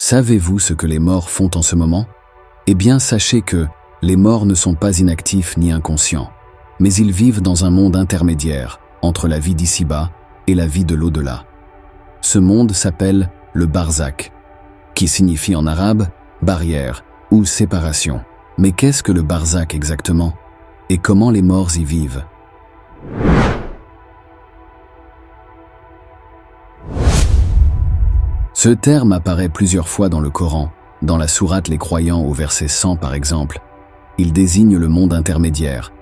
Savez-vous ce que les morts font en ce moment? Eh bien, sachez que les morts ne sont pas inactifs ni inconscients, mais ils vivent dans un monde intermédiaire entre la vie d'ici-bas et la vie de l'au-delà. Ce monde s'appelle le barzakh, qui signifie en arabe « barrière » ou « séparation ». Mais qu'est-ce que le barzakh exactement? Et comment les morts y vivent? Ce terme apparaît plusieurs fois dans le Coran, dans la sourate Les Croyants au verset 100 par exemple. Il désigne le monde intermédiaire.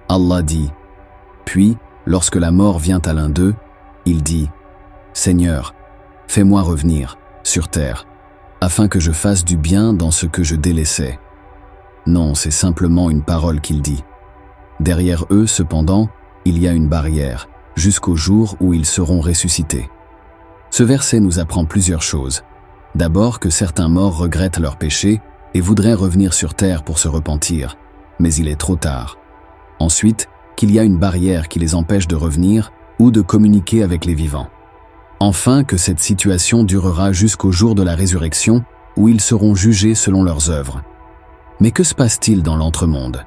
Allah dit « Puis, lorsque la mort vient à l'un d'eux, il dit « Seigneur, fais-moi revenir sur terre, afin que je fasse du bien dans ce que je délaissais. » Non, c'est simplement une parole qu'il dit. Derrière eux, cependant, il y a une barrière, jusqu'au jour où ils seront ressuscités. Ce verset nous apprend plusieurs choses. D'abord que certains morts regrettent leurs péchés et voudraient revenir sur terre pour se repentir, mais il est trop tard. Ensuite, qu'il y a une barrière qui les empêche de revenir ou de communiquer avec les vivants. Enfin, que cette situation durera jusqu'au jour de la résurrection où ils seront jugés selon leurs œuvres. Mais que se passe-t-il dans l'entremonde?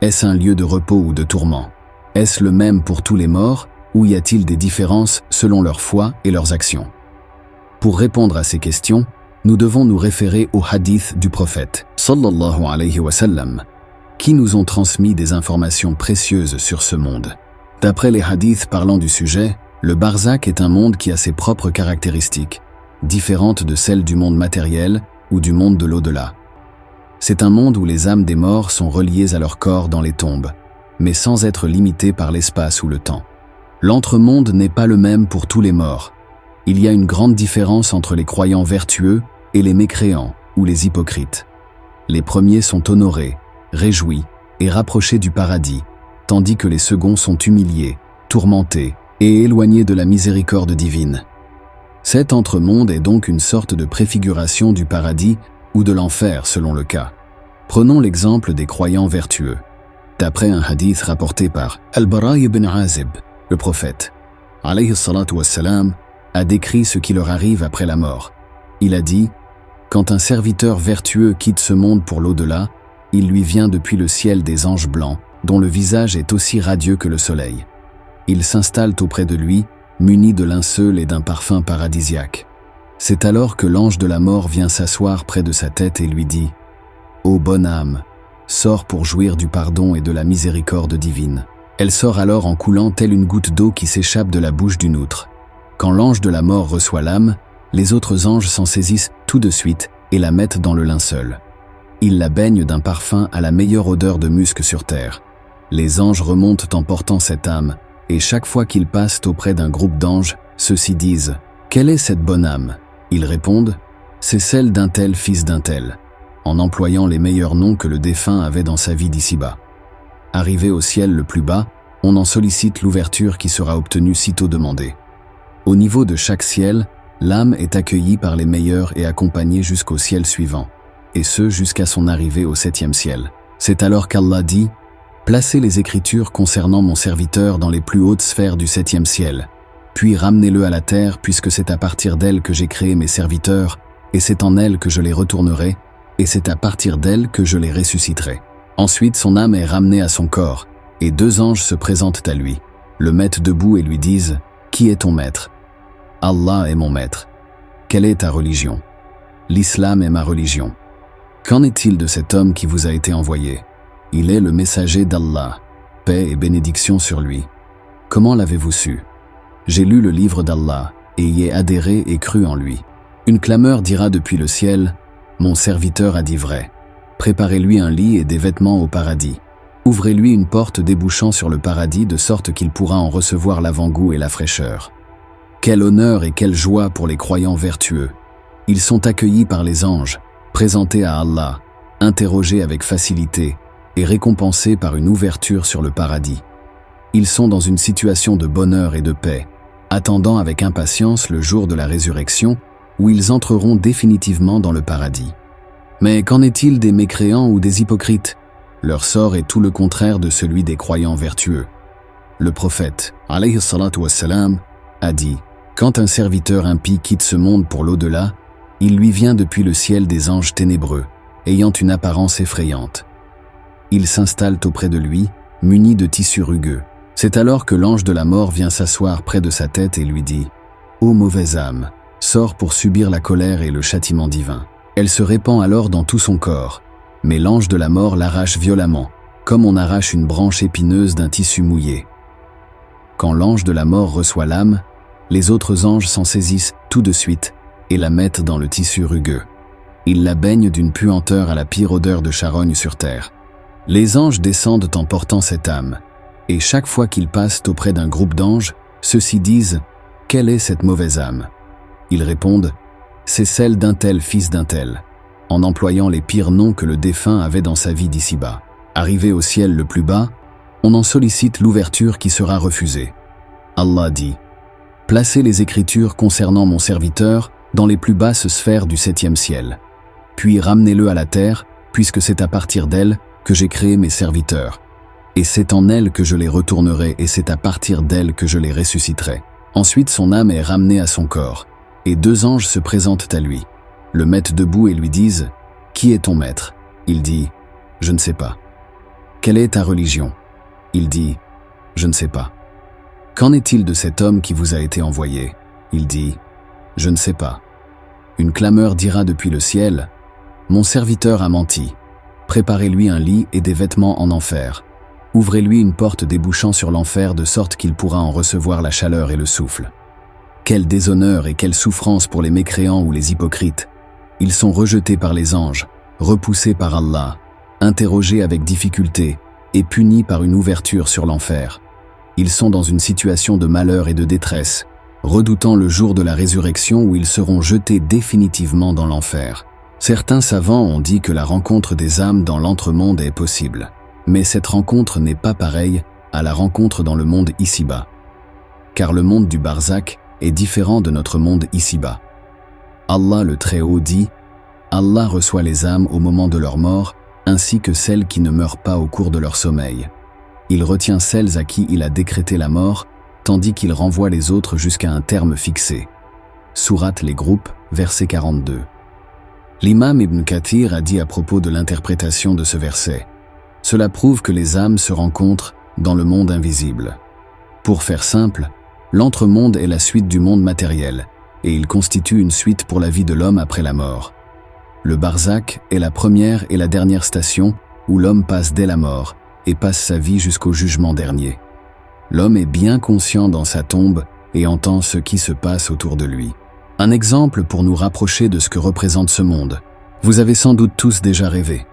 Est-ce un lieu de repos ou de tourment? Est-ce le même pour tous les morts ou y a-t-il des différences selon leur foi et leurs actions? Pour répondre à ces questions, nous devons nous référer aux hadiths du prophète, sallallahu alayhi wa sallam, qui nous ont transmis des informations précieuses sur ce monde. D'après les hadiths parlant du sujet, le barzakh est un monde qui a ses propres caractéristiques, différentes de celles du monde matériel ou du monde de l'au-delà. C'est un monde où les âmes des morts sont reliées à leur corps dans les tombes, mais sans être limitées par l'espace ou le temps. L'entremonde n'est pas le même pour tous les morts. Il y a une grande différence entre les croyants vertueux et les mécréants ou les hypocrites. Les premiers sont honorés, réjouis et rapprochés du paradis, tandis que les seconds sont humiliés, tourmentés et éloignés de la miséricorde divine. Cet entremonde est donc une sorte de préfiguration du paradis ou de l'enfer selon le cas. Prenons l'exemple des croyants vertueux. D'après un hadith rapporté par Al-Bara ibn Azib, le prophète, alayhi salatu wassalam, a décrit ce qui leur arrive après la mort. Il a dit « Quand un serviteur vertueux quitte ce monde pour l'au-delà, il lui vient depuis le ciel des anges blancs, dont le visage est aussi radieux que le soleil. Ils s'installent auprès de lui, munis de linceul et d'un parfum paradisiaque. C'est alors que l'ange de la mort vient s'asseoir près de sa tête et lui dit « Ô bonne âme, sors pour jouir du pardon et de la miséricorde divine. » Elle sort alors en coulant telle une goutte d'eau qui s'échappe de la bouche d'une outre. Quand l'ange de la mort reçoit l'âme, les autres anges s'en saisissent tout de suite et la mettent dans le linceul. Ils la baignent d'un parfum à la meilleure odeur de musc sur terre. Les anges remontent en portant cette âme, et chaque fois qu'ils passent auprès d'un groupe d'anges, ceux-ci disent « Quelle est cette bonne âme ?» Ils répondent « C'est celle d'un tel fils d'un tel », en employant les meilleurs noms que le défunt avait dans sa vie d'ici-bas. Arrivé au ciel le plus bas, on en sollicite l'ouverture qui sera obtenue sitôt demandée. Au niveau de chaque ciel, l'âme est accueillie par les meilleurs et accompagnée jusqu'au ciel suivant, et ce jusqu'à son arrivée au 7e ciel. C'est alors qu'Allah dit « Placez les écritures concernant mon serviteur dans les plus hautes sphères du 7e ciel, puis ramenez-le à la terre puisque c'est à partir d'elle que j'ai créé mes serviteurs, et c'est en elle que je les retournerai, et c'est à partir d'elle que je les ressusciterai. » Ensuite, son âme est ramenée à son corps, et 2 anges se présentent à lui, le mettent debout et lui disent « Qui est ton maître ?» « Allah est mon maître. » « Quelle est ta religion ?»« L'islam est ma religion. » « Qu'en est-il de cet homme qui vous a été envoyé ? Il est le messager d'Allah. Paix et bénédiction sur lui. Comment l'avez-vous su ? J'ai lu le livre d'Allah et y ai adhéré et cru en lui. Une clameur dira depuis le ciel « Mon serviteur a dit vrai. Préparez-lui un lit et des vêtements au paradis. Ouvrez-lui une porte débouchant sur le paradis de sorte qu'il pourra en recevoir l'avant-goût et la fraîcheur. » Quel honneur et quelle joie pour les croyants vertueux. Ils sont accueillis par les anges, présentés à Allah, interrogés avec facilité et récompensés par une ouverture sur le paradis. Ils sont dans une situation de bonheur et de paix, attendant avec impatience le jour de la résurrection où ils entreront définitivement dans le paradis. Mais qu'en est-il des mécréants ou des hypocrites ? Leur sort est tout le contraire de celui des croyants vertueux. Le prophète, alayhi salatu wassalam, a dit « Quand un serviteur impie quitte ce monde pour l'au-delà, Il lui vient depuis le ciel des anges ténébreux, ayant une apparence effrayante. Ils s'installent auprès de lui, munis de tissus rugueux. C'est alors que l'ange de la mort vient s'asseoir près de sa tête et lui dit « Ô mauvaise âme, sors pour subir la colère et le châtiment divin. » Elle se répand alors dans tout son corps, mais l'ange de la mort l'arrache violemment, comme on arrache une branche épineuse d'un tissu mouillé. Quand l'ange de la mort reçoit l'âme, les autres anges s'en saisissent tout de suite et la mettent dans le tissu rugueux. Ils la baignent d'une puanteur à la pire odeur de charogne sur terre. Les anges descendent en portant cette âme, et chaque fois qu'ils passent auprès d'un groupe d'anges, ceux-ci disent « Quelle est cette mauvaise âme ?» Ils répondent « C'est celle d'un tel fils d'un tel », en employant les pires noms que le défunt avait dans sa vie d'ici-bas. Arrivé au ciel le plus bas, on en sollicite l'ouverture qui sera refusée. Allah dit « Placez les écritures concernant mon serviteur dans les plus basses sphères du 7e ciel. Puis ramenez-le à la terre, puisque c'est à partir d'elle que j'ai créé mes serviteurs. Et c'est en elle que je les retournerai et c'est à partir d'elle que je les ressusciterai. » Ensuite son âme est ramenée à son corps, et 2 anges se présentent à lui, le mettent debout et lui disent « Qui est ton maître ?» Il dit « Je ne sais pas. » « Quelle est ta religion ?» Il dit « Je ne sais pas. » « Qu'en est-il de cet homme qui vous a été envoyé ?» Il dit « Je ne sais pas. » Une clameur dira depuis le ciel « Mon serviteur a menti. Préparez-lui un lit et des vêtements en enfer. Ouvrez-lui une porte débouchant sur l'enfer de sorte qu'il pourra en recevoir la chaleur et le souffle. » Quel déshonneur et quelle souffrance pour les mécréants ou les hypocrites. Ils sont rejetés par les anges, repoussés par Allah, interrogés avec difficulté et punis par une ouverture sur l'enfer. Ils sont dans une situation de malheur et de détresse, redoutant le jour de la résurrection où ils seront jetés définitivement dans l'enfer. Certains savants ont dit que la rencontre des âmes dans l'entremonde est possible, mais cette rencontre n'est pas pareille à la rencontre dans le monde ici-bas. Car le monde du barzakh est différent de notre monde ici-bas. Allah le Très-Haut dit « Allah reçoit les âmes au moment de leur mort, ainsi que celles qui ne meurent pas au cours de leur sommeil. Il retient celles à qui il a décrété la mort, tandis qu'il renvoie les autres jusqu'à un terme fixé. » Sourate les groupes, verset 42. L'imam Ibn Kathir a dit à propos de l'interprétation de ce verset « Cela prouve que les âmes se rencontrent dans le monde invisible. » Pour faire simple, l'entremonde est la suite du monde matériel, et il constitue une suite pour la vie de l'homme après la mort. Le barzakh est la première et la dernière station où l'homme passe dès la mort et passe sa vie jusqu'au jugement dernier. L'homme est bien conscient dans sa tombe et entend ce qui se passe autour de lui. Un exemple pour nous rapprocher de ce que représente ce monde. Vous avez sans doute tous déjà rêvé.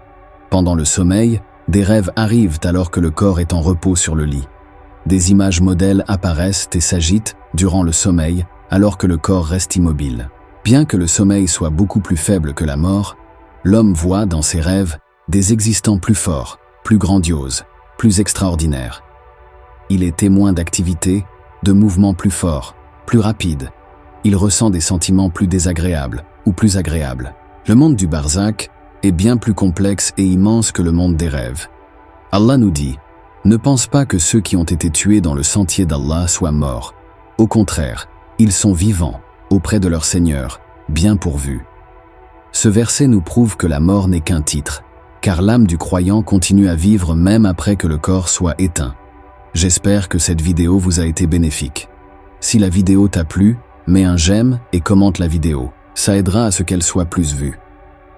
Pendant le sommeil, des rêves arrivent alors que le corps est en repos sur le lit. Des images modèles apparaissent et s'agitent durant le sommeil alors que le corps reste immobile. Bien que le sommeil soit beaucoup plus faible que la mort, l'homme voit dans ses rêves des existants plus forts, plus grandioses, plus extraordinaires. Il est témoin d'activités, de mouvements plus forts, plus rapides. Il ressent des sentiments plus désagréables ou plus agréables. Le monde du barzakh est bien plus complexe et immense que le monde des rêves. Allah nous dit « Ne pense pas que ceux qui ont été tués dans le sentier d'Allah soient morts. Au contraire, ils sont vivants, auprès de leur Seigneur, bien pourvus. » Ce verset nous prouve que la mort n'est qu'un titre, car l'âme du croyant continue à vivre même après que le corps soit éteint. J'espère que cette vidéo vous a été bénéfique. Si la vidéo t'a plu, mets un j'aime et commente la vidéo. Ça aidera à ce qu'elle soit plus vue.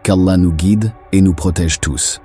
Qu'Allah nous guide et nous protège tous.